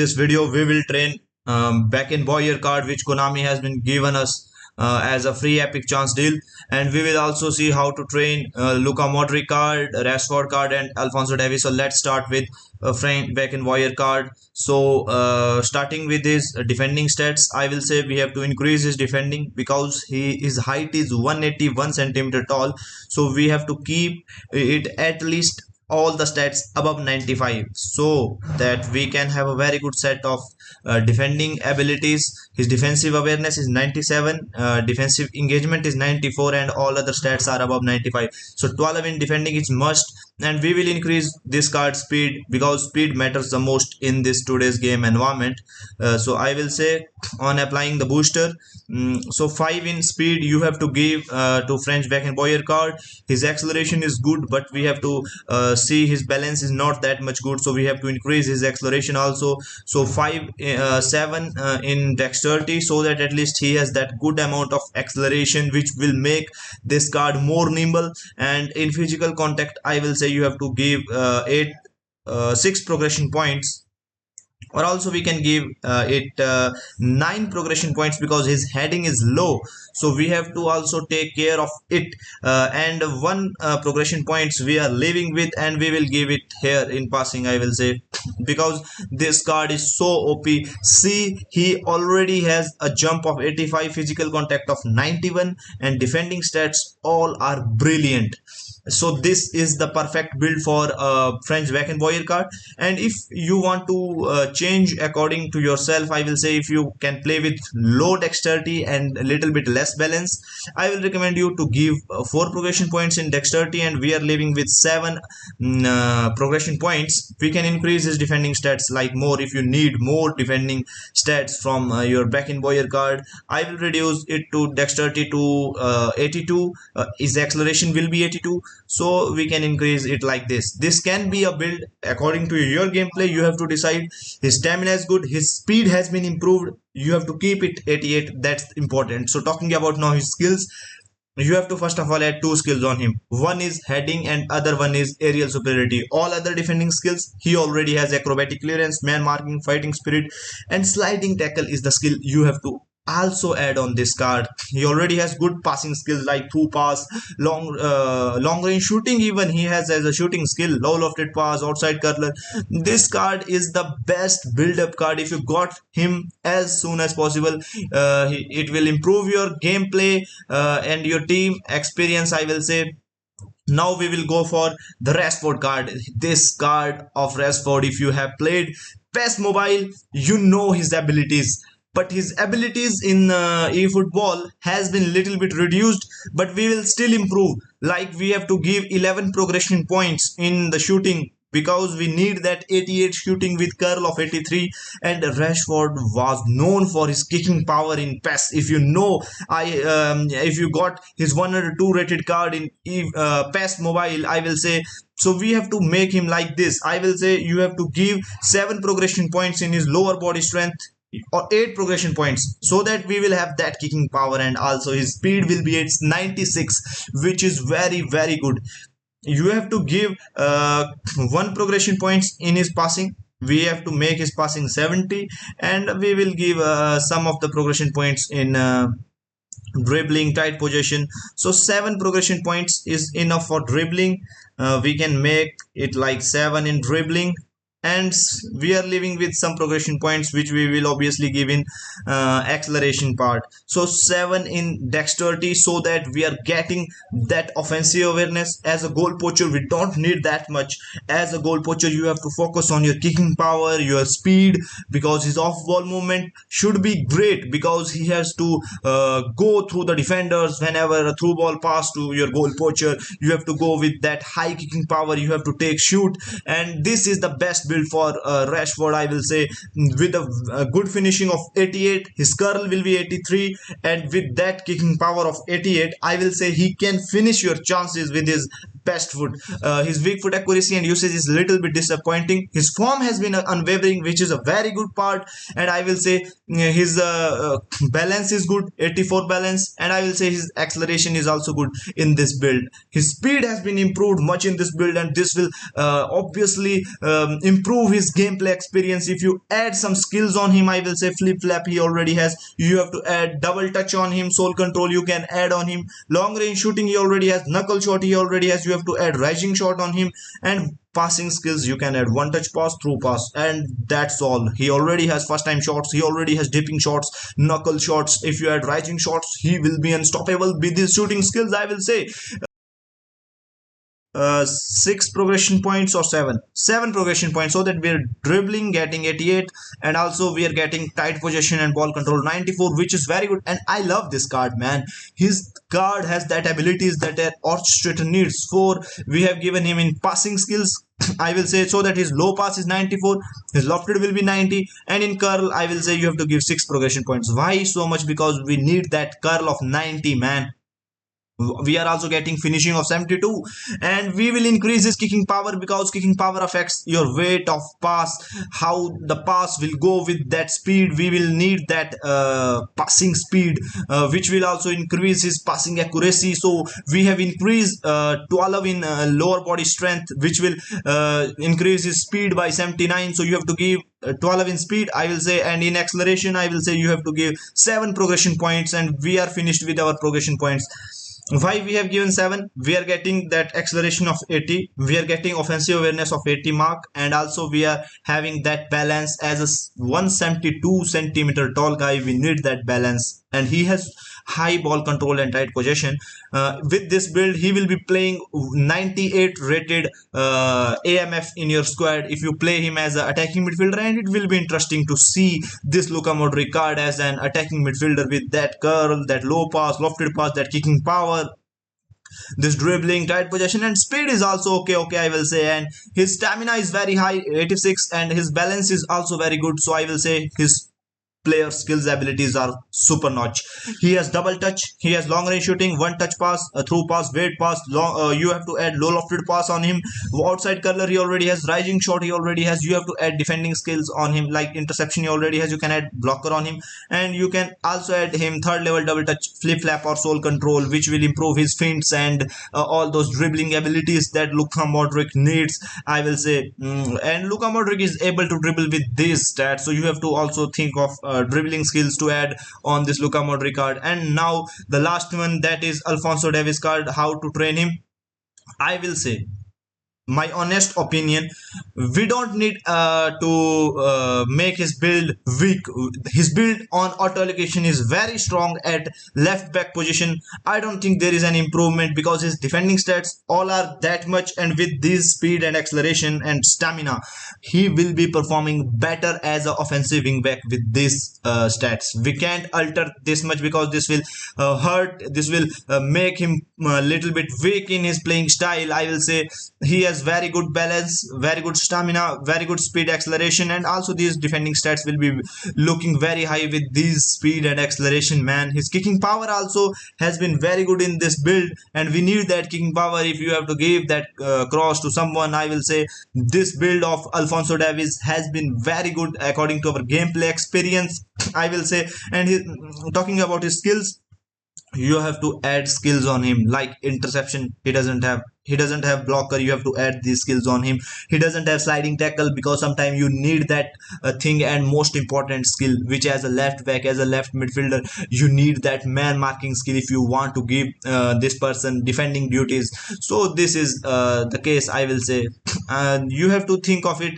This video we will train Beckenbauer card which Konami has been given us as a free epic chance deal, and we will also see how to train Luka Modric card, Rashford card, and Alphonso Davies. So let's start with Frank Beckenbauer card. So starting with his defending stats, I will say we have to increase his defending because his height is 181 centimeter tall. So we have to keep it at least all the stats above 95 so that we can have a very good set of defending abilities. His defensive awareness is 97, defensive engagement is 94, and all other stats are above 95. So 12 in defending is must, and we will increase this card speed because speed matters the most in this today's game environment. So I will say on applying the booster, so 5 in speed you have to give to French Beckenbauer card. His acceleration is good, but we have to see his balance is not that much good, so we have to increase his acceleration also. So 7 in dexterity, so that at least he has that good amount of acceleration which will make this card more nimble. And in physical contact, I will say you have to give 6 progression points, or also we can give it 9 progression points because his heading is low, so we have to also take care of it. And 1 progression points we are leaving with, and we will give it here in passing, I will say, because this card is so OP. See, he already has a jump of 85, physical contact of 91, and defending stats all are brilliant. So this is the perfect build for French Beckenbauer card. And if you want to change according to yourself, I will say if you can play with low dexterity and a little bit less balance, I will recommend you to give 4 progression points in dexterity, and we are leaving with 7 progression points. We can increase his defending stats like more. If you need more defending stats from your Beckenbauer card, I will reduce it to dexterity to 82. His acceleration will be 82, so we can increase it like this. This can be a build according to your gameplay. You have to decide. His stamina is good, his speed has been improved, you have to keep it 88. That's important. So talking about now his skills, you have to first of all add 2 skills on him. One is heading and other one is aerial superiority. All other defending skills he already has: acrobatic clearance, man marking, fighting spirit, and sliding tackle is the skill you have to also add on this card. He already has good passing skills like through pass, long range shooting. Even he has as a shooting skill, low lofted pass, outside curler. This card is the best build up card. If you got him as soon as possible, it will improve your gameplay and your team experience, I will say. Now we will go for the Rashford card. This card of Rashford, if you have played PES Mobile, you know his abilities, but his abilities in efootball has been little bit reduced, but we will still improve. Like we have to give 11 progression points in the shooting because we need that 88 shooting with curl of 83. And Rashford was known for his kicking power in PES. If you know, if you got his 102 rated card in PES Mobile, I will say, so we have to make him like this. I will say you have to give 7 progression points in his lower body strength, or 8 progression points, so that we will have that kicking power, and also his speed will be at 96, which is very very good. You have to give 1 progression points in his passing. We have to make his passing 70, and we will give some of the progression points in dribbling, tight possession. So 7 progression points is enough for dribbling. We can make it like 7 in dribbling, and we are leaving with some progression points which we will obviously give in acceleration part. So 7 in dexterity, so that we are getting that offensive awareness. As a goal poacher, we don't need that much. As a goal poacher, you have to focus on your kicking power, your speed, because his off ball movement should be great, because he has to go through the defenders. Whenever a through ball pass to your goal poacher, you have to go with that high kicking power, you have to take shoot, and this is the best build for Rashford, I will say. With a good finishing of 88, his curl will be 83, and with that kicking power of 88, I will say he can finish your chances with his best foot. His weak foot accuracy and usage is little bit disappointing. His form has been unwavering, which is a very good part. And I will say his balance is good, 84 balance, and I will say his acceleration is also good in this build. His speed has been improved much in this build, and this will obviously improve his gameplay experience. If you add some skills on him, I will say flip flap he already has. You have to add double touch on him, soul control you can add on him, long range shooting he already has, knuckle shot he already has. You have to add rising shot on him, and passing skills you can add one touch pass, through pass, and that's all. He already has first time shots, he already has dipping shots, knuckle shots. If you add rising shots, he will be unstoppable with these shooting skills. I will say 6 progression points or seven progression points, so that we're dribbling getting 88, and also we are getting tight possession and ball control 94, which is very good. And I love this card, man. His card has that abilities that an orchestrator needs. For we have given him in passing skills, I will say, so that his low pass is 94, his lofted will be 90, and in curl I will say you have to give 6 progression points. Why so much? Because we need that curl of 90, man. We are also getting finishing of 72, and we will increase his kicking power, because kicking power affects your weight of pass, how the pass will go with that speed. We will need that passing speed, which will also increase his passing accuracy. So we have increased to allow in lower body strength, which will increase his speed by 79. So you have to give 12 in speed, I will say, and in acceleration I will say you have to give 7 progression points, and we are finished with our progression points. Why we have given 7? We are getting that acceleration of 80, we are getting offensive awareness of 80 mark, and also we are having that balance. As a 172 centimeter tall guy, we need that balance, and he has high ball control and tight possession. With this build he will be playing 98 rated AMF in your squad if you play him as an attacking midfielder, and it will be interesting to see this Luka Modric card as an attacking midfielder with that curl, that low pass, lofted pass, that kicking power, this dribbling, tight possession, and speed is also okay I will say. And his stamina is very high, 86, and his balance is also very good. So I will say his player skills abilities are super notch. He has double touch, he has long range shooting, one touch pass, a through pass, weight pass, long you have to add low lofted pass on him, outside curler he already has, rising shot he already has. You have to add defending skills on him, like interception he already has. You can add blocker on him, and you can also add him third level double touch, flip flap, or soul control, which will improve his feints and all those dribbling abilities that Luka Modric needs, I will say. And Luka Modric is able to dribble with these stats, so you have to also think of dribbling skills to add on this Luka Modric card. And now the last one, that is Alphonso Davies card, how to train him. I will say, my honest opinion, we don't need to make his build weak. His build on auto allocation is very strong at left back position. I don't think there is an improvement, because his defending stats all are that much, and with this speed and acceleration and stamina, he will be performing better as an offensive wing back with these stats. We can't alter this much, because this will hurt, this will make him a little bit weak in his playing style. I will say he has very good balance, very good stamina, very good speed, acceleration, and also these defending stats will be looking very high with these speed and acceleration, man. His kicking power also has been very good in this build, and we need that kicking power. If you have to give that cross to someone, I will say this build of Alphonso Davies has been very good according to our gameplay experience, I will say. And talking about his skills, you have to add skills on him, like interception he doesn't have blocker, you have to add these skills on him. He doesn't have sliding tackle, because sometimes you need that thing. And most important skill, which as a left back, as a left midfielder, you need that man marking skill if you want to give this person defending duties. So this is the case, I will say. You have to think of it,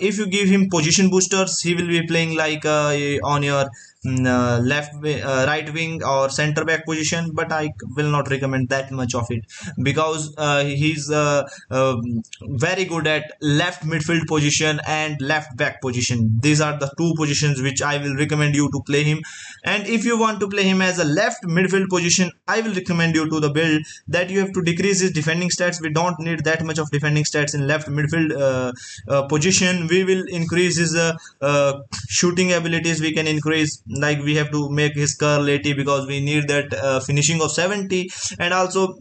if you give him position boosters, he will be playing like on your right wing or center back position, but I will not recommend that much of it, because he's very good at left midfield position and left back position. These are the two positions which I will recommend you to play him. And if you want to play him as a left midfield position, I will recommend you to the build that you have to decrease his defending stats. We don't need that much of defending stats in left midfield position. We will increase his shooting abilities. We can increase, like we have to make his curl 80, because we need that finishing of 70. And also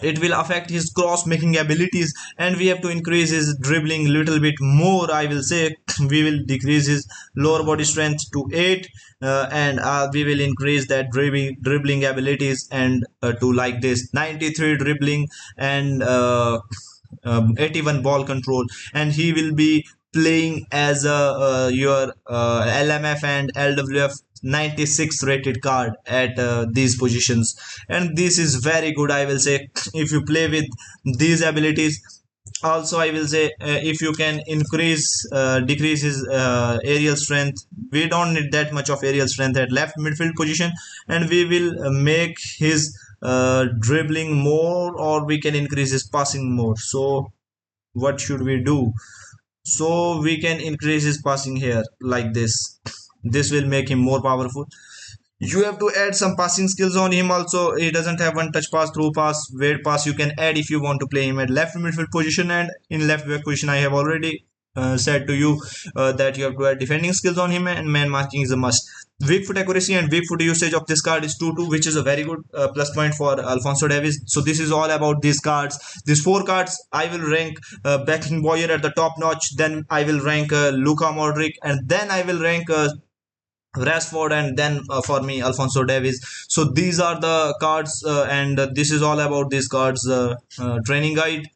it will affect his cross making abilities, and we have to increase his dribbling little bit more, I will say. We will decrease his lower body strength to 8, and we will increase that dribbling abilities, and to like this 93 dribbling, and 81 ball control. And he will be playing as a your LMF and LWF 96 rated card at these positions. And this is very good, I will say, if you play with these abilities. Also, I will say, if you can decrease his aerial strength, we don't need that much of aerial strength at left midfield position, and we will make his dribbling more, or we can increase his passing more. So what should we do? So we can increase his passing here like this will make him more powerful. You have to add some passing skills on him also. He doesn't have one touch pass, through pass, weight pass. You can add if you want to play him at left midfield position, and in left back position I have already said to you that you have to add defending skills on him, and man marking is a must. Weak foot accuracy and weak foot usage of this card is 2-2, which is a very good plus point for Alphonso Davies. So this is all about these cards. These 4 cards I will rank Beckenbauer at the top notch, then I will rank Luka Modric, and then I will rank Rashford, and then for me Alphonso Davies. So these are the cards, and this is all about these cards training guide.